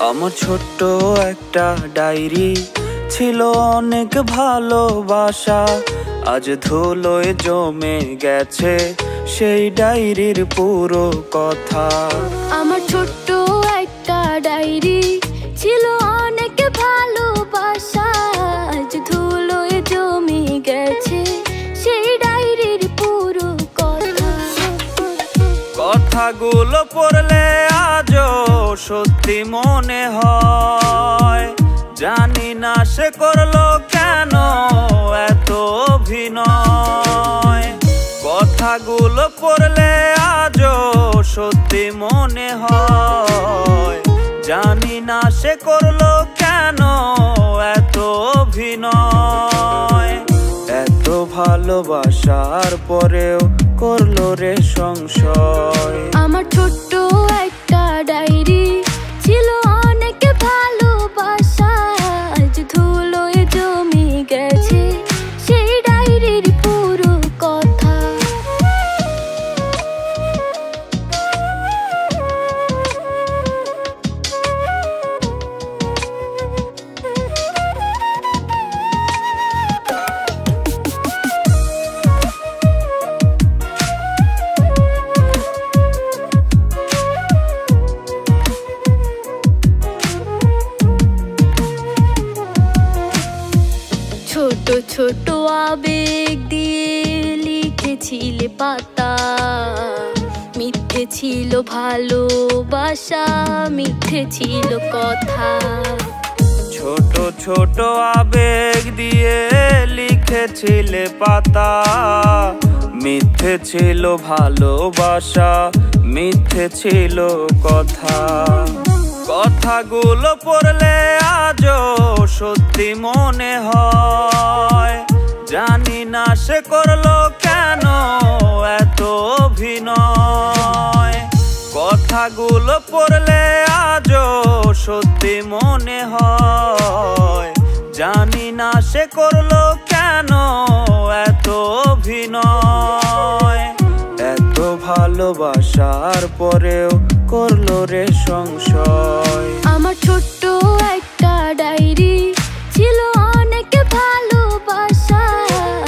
আমার ছোট্ট একটা ডায়েরি ছিল অনেক ভালোবাসা, আজ ধুলোয় জমে গেছে সেই ডায়েরির পুরো কথা। আমার ছোট্ট একটা ডায়েরি ছিল অনেক ভালোবাসা, আজ ধুলোয় জমে গেছে সেই ডায়েরির পুরো কথা। কথাগুলো পড়লে আজও সত্যি মনে হয়, জানি না সে করলো কেন এত অভিনয়। কথাগুলো পড়লে আজও সত্যি মনে হয়, জানি না সে করলো কেন এত অভিনয়। এত ভালোবাসার পরেও করলো রে সংশয়। আমার ছোট্ট একটা ডায়েরি ছিল অনেক ভালোবাসা, আজ ধুলোয় জমে গেছে সেই ডায়েরির পুরো কথা। ছোট ছোট আবেগ দিয়ে লিখেছিলে পাতা, মিথ্যে ছিল ভালোবাসা, মিথ্যে ছিল কথা। ছোট ছোট আবেগ দিয়ে লিখেছিলে পাতা, মিথ্যে ছিল ভালোবাসা, মিথ্যে ছিল কথা। কথাগুলো পড়লে আজও সত্যি মনে হয়, জানি না সে করলো কেন এত অভিনয়। কথাগুলো পড়লে আজও সত্যি মনে হয়, জানি না সে করলো কেন এত অভিনয়। এত ভালোবাসার পরেও করলো রে সংশয়। আমার ছোট্ট একটা ডায়েরি ছিল অনেক ভালোবাসা,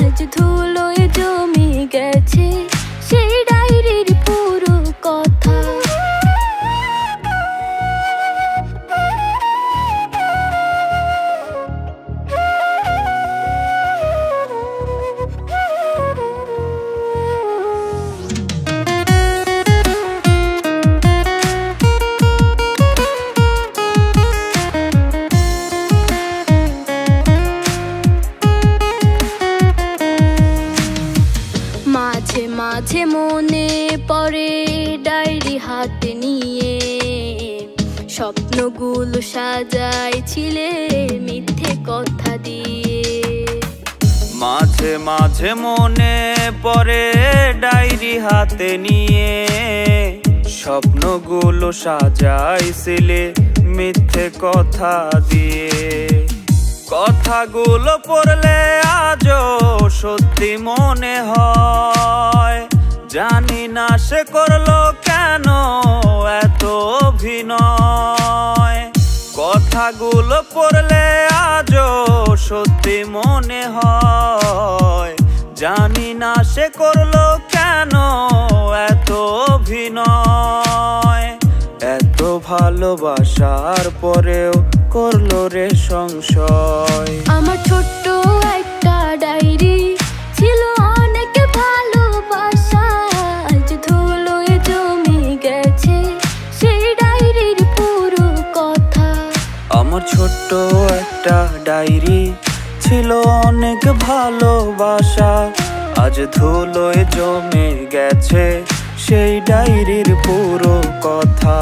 আজ ধুলোয় জমে গেছে সেই ডায়েরির পুরো কথা। মাঝে মাঝে মনে পড়ে ডায়েরি হাতে নিয়ে, স্বপ্নগুলো সাজাইছিলে মিথ্যে কথা দিয়ে। মাঝে মাঝে মনে পড়ে ডায়েরি হাতে নিয়ে, স্বপ্নগুলো সাজাইছিলে মিথ্যে কথা দিয়ে। কথাগুলো পড়লে আজও সত্যি মনে হয়, জানি না সে করলো কেন এত অভিনয়। কথাগুলো পড়লে আজও সত্যি মনে হয়, জানি না সে করলো কেন এত অভিনয়। এত ভালোবাসার পরেও করলো রে সংশয়। আমার ছোট্ট একটা ডায়েরি ছিল অনেক ভালোবাসা, আজ ধুলোয় জমে গেছে সেই ডায়েরির পুরো কথা। আমার ছোট্ট একটা ডায়েরি ছিল অনেক ভালোবাসা, আজ ধুলোয় জমে গেছে সেই ডায়েরির পুরো কথা।